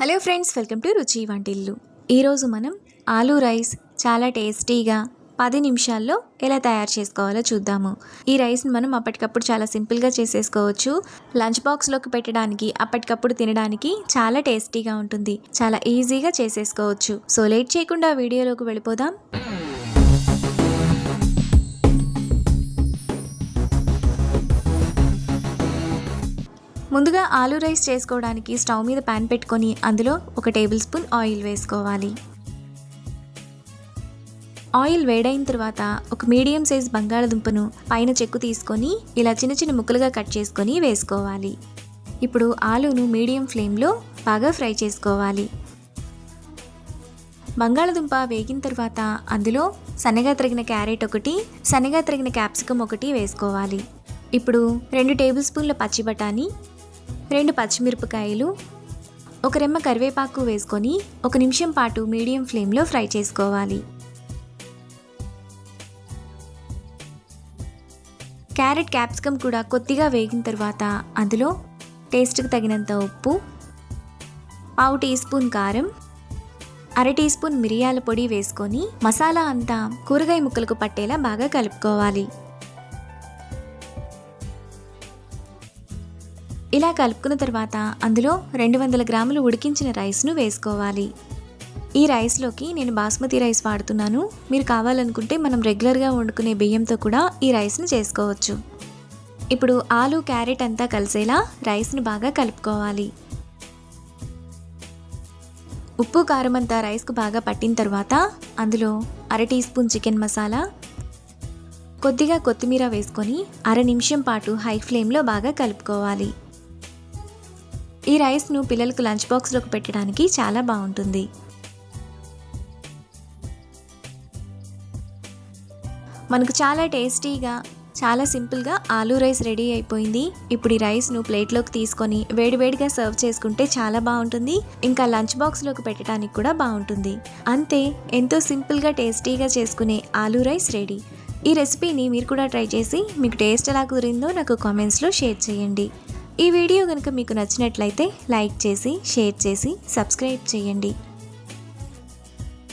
Hello friends, welcome to రుచి వంటిల్లు. ఈరోజు మనం ఆలూ రైస్ చాలా టేస్టీగా 10 నిమిషాల్లో ఎలా తయారు చేసుకోవాలో చూద్దాము. ఈ రైస్ని మనం అప్పటికప్పుడు చాలా సింపుల్గా చేసేసుకోవచ్చు. లంచ్ బాక్స్లోకి పెట్టడానికి, అప్పటికప్పుడు తినడానికి చాలా టేస్టీగా ఉంటుంది. చాలా ఈజీగా చేసేసుకోవచ్చు. సో లేట్ చేయకుండా వీడియోలోకి వెళ్ళిపోదాం. ముందుగా ఆలూ రైస్ చేసుకోవడానికి స్టవ్ మీద ప్యాన్ పెట్టుకొని అందులో 1 టేబుల్ స్పూన్ ఆయిల్ వేసుకోవాలి. ఆయిల్ వేడైన తర్వాత ఒక మీడియం సైజ్ బంగాళదుంపను పైన చెక్కు తీసుకొని ఇలా చిన్న చిన్న ముక్కలుగా కట్ చేసుకొని వేసుకోవాలి. ఇప్పుడు ఆలూను మీడియం ఫ్లేమ్లో బాగా ఫ్రై చేసుకోవాలి. బంగాళదుంప వేగిన తర్వాత అందులో సన్నగా తరిగిన క్యారెట్ ఒకటి, సన్నగా తరిగిన క్యాప్సికమ్ ఒకటి వేసుకోవాలి. ఇప్పుడు 2 టేబుల్ స్పూన్ల పచ్చి బఠానీ, 2 పచ్చిమిరపకాయలు, 1 రెమ్మ కరివేపాకు వేసుకొని 1 నిమిషం పాటు మీడియం ఫ్లేమ్లో ఫ్రై చేసుకోవాలి. క్యారెట్ క్యాప్సికమ్ కూడా కొద్దిగా వేగిన తర్వాత అందులో టేస్ట్కి తగినంత ఉప్పు, 1/2 టీ స్పూన్ కారం, 1/2 టీ స్పూన్ మిరియాల పొడి వేసుకొని మసాలా అంతా కూరగాయ ముక్కలకు పట్టేలా బాగా కలుపుకోవాలి. ఇలా కలుపుకున్న తర్వాత అందులో 200 గ్రాములు ఉడికించిన రైస్ను వేసుకోవాలి. ఈ రైస్లోకి నేను బాస్మతి రైస్ వాడుతున్నాను. మీరు కావాలనుకుంటే మనం రెగ్యులర్గా వండుకునే బియ్యంతో కూడా ఈ రైస్ని చేసుకోవచ్చు. ఇప్పుడు ఆలు క్యారెట్ అంతా కలిసేలా రైస్ని బాగా కలుపుకోవాలి. ఉప్పు కారం అంతా రైస్కు బాగా పట్టిన తర్వాత అందులో 1/2 టీ స్పూన్ చికెన్ మసాలా, కొద్దిగా కొత్తిమీర వేసుకొని 1/2 నిమిషం పాటు హై ఫ్లేమ్లో బాగా కలుపుకోవాలి. ఈ రైస్ను పిల్లలకు లంచ్ బాక్స్లోకి పెట్టడానికి చాలా బాగుంటుంది. మనకు చాలా టేస్టీగా, చాలా సింపుల్గా ఆలూ రైస్ రెడీ అయిపోయింది. ఇప్పుడు ఈ రైస్ను ప్లేట్లోకి తీసుకొని వేడివేడిగా సర్వ్ చేసుకుంటే చాలా బాగుంటుంది. ఇంకా లంచ్ బాక్స్లోకి పెట్టడానికి కూడా బాగుంటుంది. అంతే, ఎంతో సింపుల్గా టేస్టీగా చేసుకునే ఆలూ రైస్ రెడీ. ఈ రెసిపీని మీరు కూడా ట్రై చేసి మీకు టేస్ట్ ఎలా కుదిరిందో నాకు కామెంట్స్లో షేర్ చేయండి. ఈ వీడియో కనుక మీకు నచ్చినట్లయితే లైక్ చేసి, షేర్ చేసి, సబ్స్క్రైబ్ చేయండి.